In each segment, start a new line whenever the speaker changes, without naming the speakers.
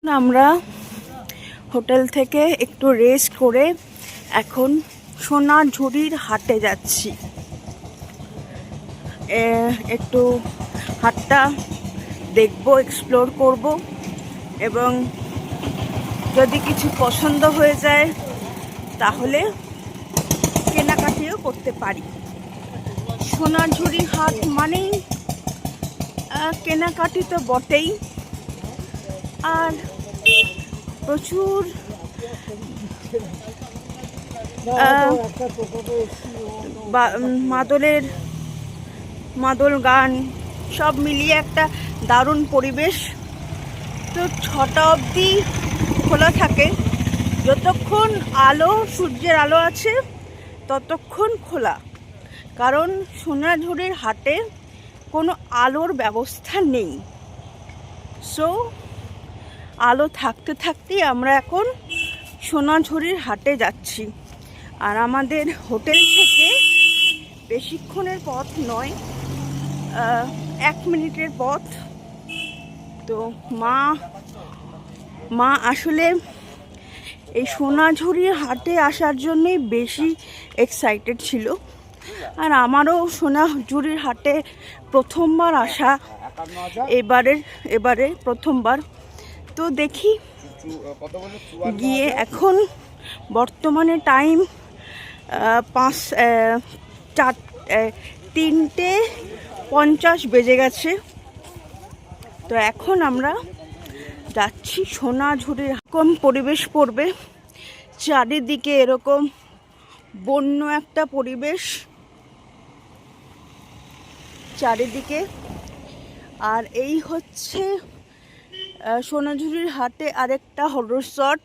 আমরা হোটেল থেকে একটু রেস্ট করে এখন সোনাঝুরির হাটে যাচ্ছি। একটু হাটটা দেখব, এক্সপ্লোর করব এবং যদি কিছু পছন্দ হয়ে যায় তাহলে কেনাকাটিও করতে পারি। সোনাঝুরি হাট মানেই কেনাকাটি তো বটেই, আর প্রচুর মাদল গান সব মিলিয়ে একটা দারুণ পরিবেশ। তো 6টা অবধি খোলা থাকে, যতক্ষণ সূর্যের আলো আছে ততক্ষণ খোলা, কারণ সোনাঝুরির হাটে কোনো আলোর ব্যবস্থা নেই। সো আলো থাকতে থাকতেই আমরা এখন সোনাঝুরির হাটে যাচ্ছি। আর আমাদের হোটেল থেকে বেশিক্ষণের পথ নয়, 1 মিনিটের পথ। তো মা আসলে এই সোনাঝুরির হাটে আসার জন্যই বেশি এক্সাইটেড ছিল, আর আমারও সোনাঝুরির হাটে প্রথমবার আসা, এবারে প্রথমবার। তো দেখি গিয়ে, এখন বর্তমানে টাইম 3:50 বেজে গেছে। তো এখন আমরা যাচ্ছি সোনাঝুরির। এরকম পরিবেশ পড়বে, চারিদিকে এরকম বন্য একটা পরিবেশ চারিদিকে। আর এই হচ্ছে সোনাঝুরির হাটে আরেকটা রিসর্ট,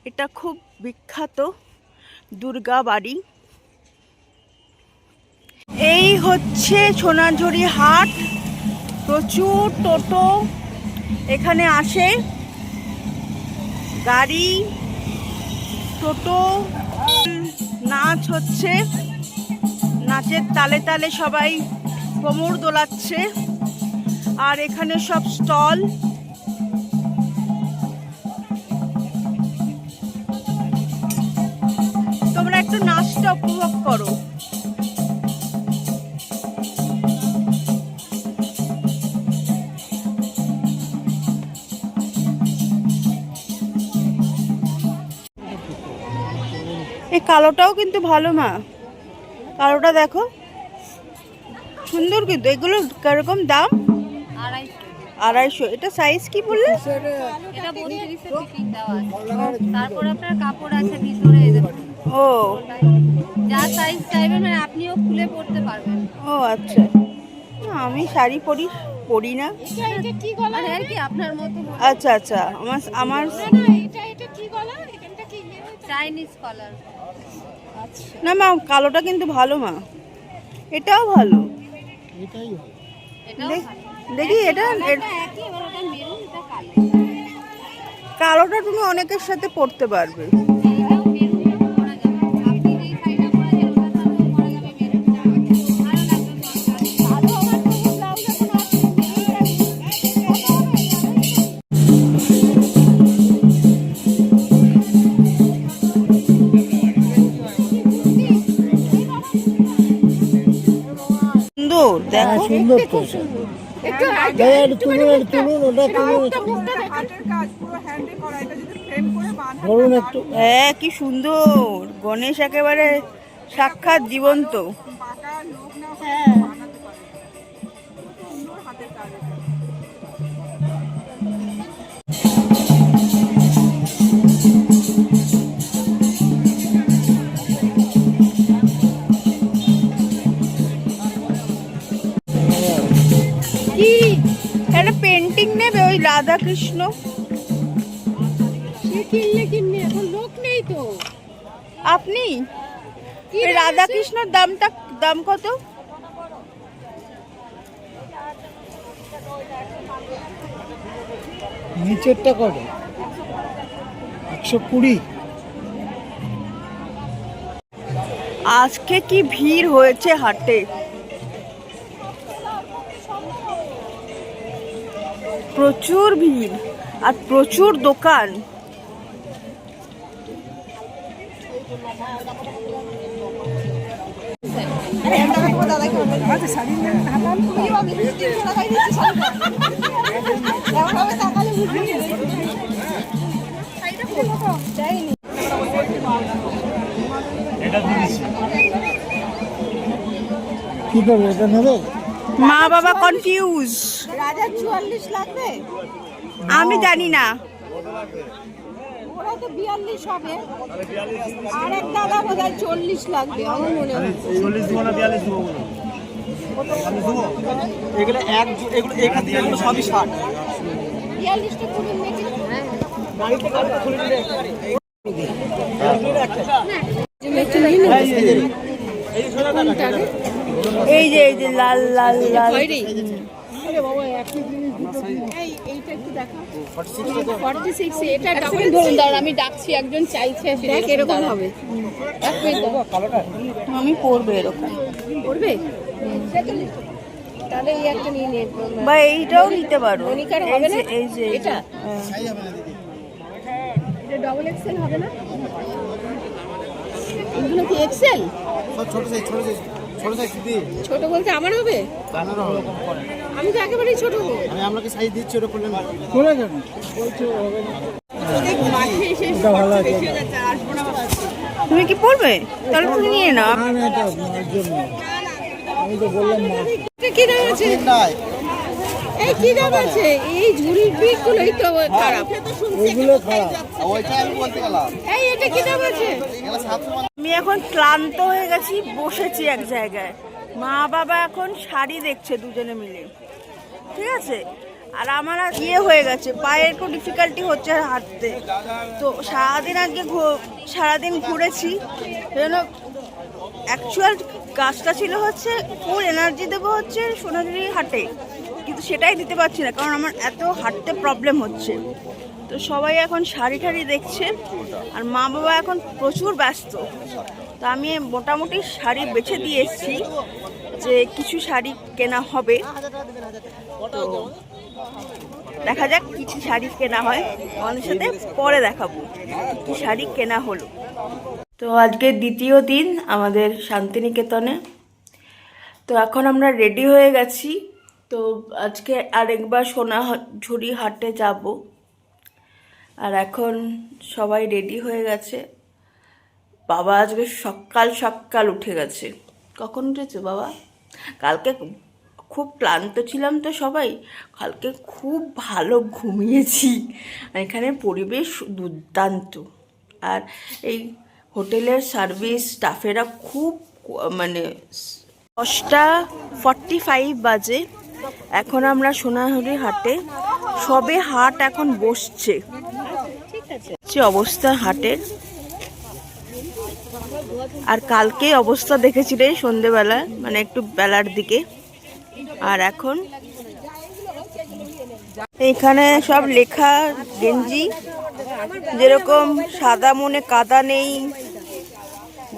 এটা খুব বিখ্যাত, দুর্গা বাড়ি। এই হচ্ছে সোনাঝুরি হাট, প্রচুর টোটো এখানে আসে, গাড়ি, টোটো। নাচ হচ্ছে, নাচের তালে তালে সবাই কোমর দোলাচ্ছে। আর এখানে সব স্টল, তোমরা একটু নাচটা উপভোগ করো। এই কালোটাও কিন্তু ভালো মা, কালোটা দেখো সুন্দর, কিন্তু এগুলো কিরকম দাম? 250। এটা সাইজ কি বললে?
এটা 32 এর ফিটিং দেওয়া আছে, তারপর আপনার কাপড় আছে ভিতরে।
ও,
যা সাইজ চাইবেন মানে আপনিও খুলে পরতে পারবেন।
ও আচ্ছা, আমি শাড়ি পরি না।
এটা কি গলা আর কি আপনার মতো?
আচ্ছা আচ্ছা, আমার
না এটা কি গলা? এটা কি চাইনিজ কলার। আচ্ছা
না মা, কালোটা কিন্তু ভালো মা, এটাও ভালো,
এটাই ভালো।
দেখি এটা
একই, ওটা মেরুন, এটা কালো।
কালোটা তুমি অনেকের সাথে পরতে পারবে।
এটাও মেরুন পরা যাবে, আপনি যেই শাড়িটা পরা যাবে ওটার সাথে পরা যাবে মেরুন। ভালো লাগবে। ভালো, আমার তো ব্লাউজ এখন আছে
সুন্দর, দেখো
সুন্দর তো।
হ্যাঁ, কি সুন্দর গণেশ, একেবারে সাক্ষাৎ জীবন্ত। কি একটা পেন্টিং নেবে, ওই রাধা কৃষ্ণ?
কিনলে এখন লোক নেই তো।
আপনি রাধা কৃষ্ণর দাম কত?
নিচেরটা কত? 120।
আজকে কি ভিড় হয়েছে হাটে, প্রচুর ভিড়। আর প্রচুর দোকান।
কি করবে এটা নেবে?
মা বাবা কনফিউজ,
রাজার 44 লাগবে,
আমি জানি না।
ওরা তো 42 হবে, আর এক দাদা বোধহয় 40 লাগবে আমার মনে হয়।
40 দিব না 42 দিব বলো? আমি দেবো এগুলো এগুলো এখান থেকে এগুলো সবই 60।
42টা খুলে নেবে।
গাড়িতে খুলে দিলে
এই যে লাল লাল লাল
এইটা একটু দেখা 46 এটা ডাবল ধরুন দাঁড়া, আমি ডাকছি একজন চাইছে দেখ এরকম হবে। এক মিনিট দাও,
আমি পরবে এরকম
করবে তাহলে এই একটা নিয়ে নে,
বা এইটাও নিতে পারো।
মনিকার হবে না
এই যে
এটা
হ্যাঁ।
এটা ডাবল এক্সেল হবে না? এগুলো কি এক্সেল?
সব ছোট সাইজ দিদি।
ছোট বলতে আমার হবে?
বানানো হবে।
আমি তো একেবারেই ছোট হবো।
আমি আপনাকে সাইজ দিচ্ছি ওটা করলে না। করে দেন। বলছো হবে না। এটা ভালো আছে।
তুমি কি পরবে? তাহলে তুমি নিয়ে নাও।
না না এটা আমার জন্য। আমি তো বললাম না।
এটা কি দাম আছে? এই কি দাম আছে? এই ঝুড়ির পিকগুলোই তো খারাপ।
ওইগুলো খারাপ। ওইটা আমি বলতে গেলাম।
এই এটা কি দাম আছে?
এগুলো 750।
আমি এখন ক্লান্ত হয়ে গেছি, বসেছি এক জায়গায়। মা বাবা এখন শাড়ি দেখছে দুজনে মিলে, ঠিক আছে। আর আমার আর হয়ে গেছে, পায়ে একটু ডিফিকাল্টি হচ্ছে হাঁটতে। তো সারাদিন আজকে সারাদিন ঘুরেছি, যেন অ্যাকচুয়াল কাজটা ছিল হচ্ছে ফুল এনার্জি দেবো হচ্ছে সোনাঝুরি হাটে, কিন্তু সেটাই দিতে পারছি না, কারণ আমার এত হাঁটতে প্রবলেম হচ্ছে। তো সবাই এখন শাড়ি ঠাড়ি দেখছে, আর মা বাবা এখন প্রচুর ব্যস্ত। তো আমি মোটামুটি শাড়ি বেছে দিয়ে এসেছি, যে কিছু শাড়ি কেনা হবে। তো দেখা যাক কি কি শাড়ি কেনা হয়, আমাদের সাথে পরে দেখাবো কি শাড়ি কেনা হলো। তো আজকে দ্বিতীয় দিন আমাদের শান্তিনিকেতনে। তো এখন আমরা রেডি হয়ে গেছি। তো আজকে আরেকবার সোনাঝুরি হাটে যাব। আর এখন সবাই রেডি হয়ে গেছে। বাবা আজকে সকাল উঠে গেছে। কখন উঠেছে বাবা? কালকে খুব ক্লান্ত ছিলাম তো সবাই, কালকে খুব ভালো ঘুমিয়েছি। আর এখানে পরিবেশ দুর্দান্ত, আর এই হোটেলের সার্ভিস স্টাফেরা খুব মানে 10:45 বাজে। এখন আমরা সোনাঝুরি হাটে, সবে হাট এখন বসছে, যে অবস্থা হাটের। আর কালকে অবস্থা দেখেছিলে সন্ধেবেলা, মানে একটু বেলার দিকে। আর এখন এখানে সব লেখা গেঞ্জি, যেরকম সাদা মনে কাদা নেই,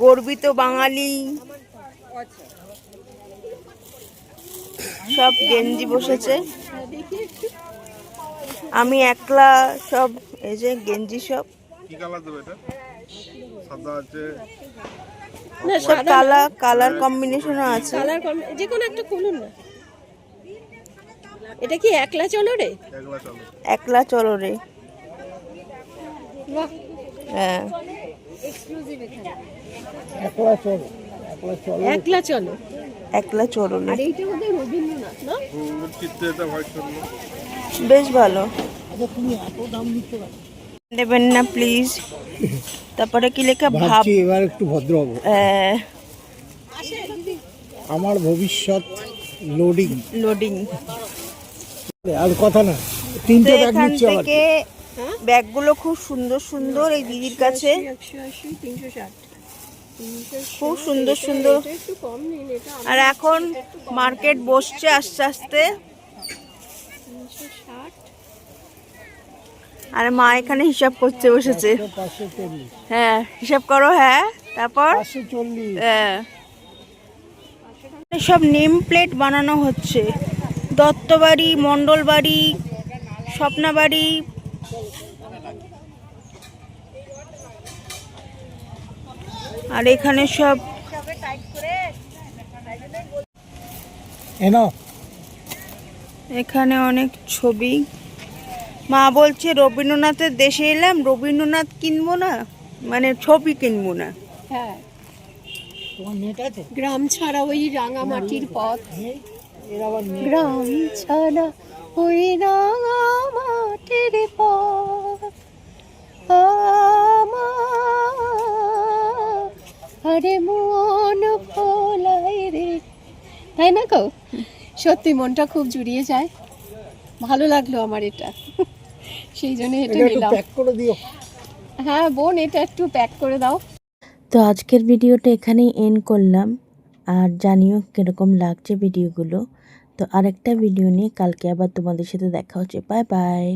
গর্বিত বাঙালি, সব গেঞ্জি বসেছে। আমি একলা সব এই যে গেঞ্জি সব
কি কালার দেবে এটা? সাদা আছে,
না
সব কালার কম্বিনেশনও আছে।
কালার যে কোনো একটা খুলুন না। এটা কি একলা চলো রে?
এগুলা চলো।
একলা চলো রে।
বাহ,
হ্যাঁ,
এক্সক্লুসিভ এখানে।
একলা চলো। একলা চলো।
একলা চলো।
একলা চলো রে।
আর এইটা ওদের রবীন্দ্রনাথ না?
চিত্রটা হোয়াইট করলো।
বেশ ভালো।
আচ্ছা তুমি এত দাম দিচ্ছ কেন?
দেবেন না প্লিজ। তারপরে কি লেখা ভাব,
ভাবছি এবার একটু ভদ্র হবো। আমার ভবিষ্যৎ লোডিং।
লোডিং।
আর কথা না, তিনটে ব্যাগ
এখান
নিচ্ছে আবার।
থেকে ব্যাগগুলো খুব সুন্দর সুন্দর, এই দিদির কাছে
180 360
খুব সুন্দর সুন্দর।
একটু কম নিন এটা।
আর এখন মার্কেট বসছে আস্তে আস্তে।
360
আর মা এখানে হিসাব করতে বসেছে।
540।
হ্যাঁ, হিসাব করো। হ্যাঁ, তারপর
540।
হ্যাঁ, সব নেম প্লেট বানানো হচ্ছে। দত্তবাড়ি, মণ্ডলবাড়ি, স্বপ্নাবাড়ি, আর এখানে সব এখানে অনেক ছবি। মা বলছে রবীন্দ্রনাথের দেশে এলাম, রবীন্দ্রনাথ কিনবো না, মানে ছবি কিনবো না।
হ্যাঁ, গ্রাম ছাড়া ওই রাঙা মাটির পথ, গ্রাম ছাড়া ওই রাঙা মাটির পথ আমার, আরে মন ভোলাই রে, তাই না গো? সত্যি মনটা খুব জুড়িয়ে যায়, ভালো লাগলো আমার এটা, সেই জন্য এটা নিলাম। হ্যাঁ বোন, এটা একটু প্যাক করে দাও।
তো আজকের ভিডিওটা এখানেই এন্ড করলাম। আর জানিও কীরকম লাগছে ভিডিওগুলো। তো আরেকটা ভিডিও নিয়ে কালকে আবার তোমাদের সাথে দেখা হচ্ছে। Bye bye.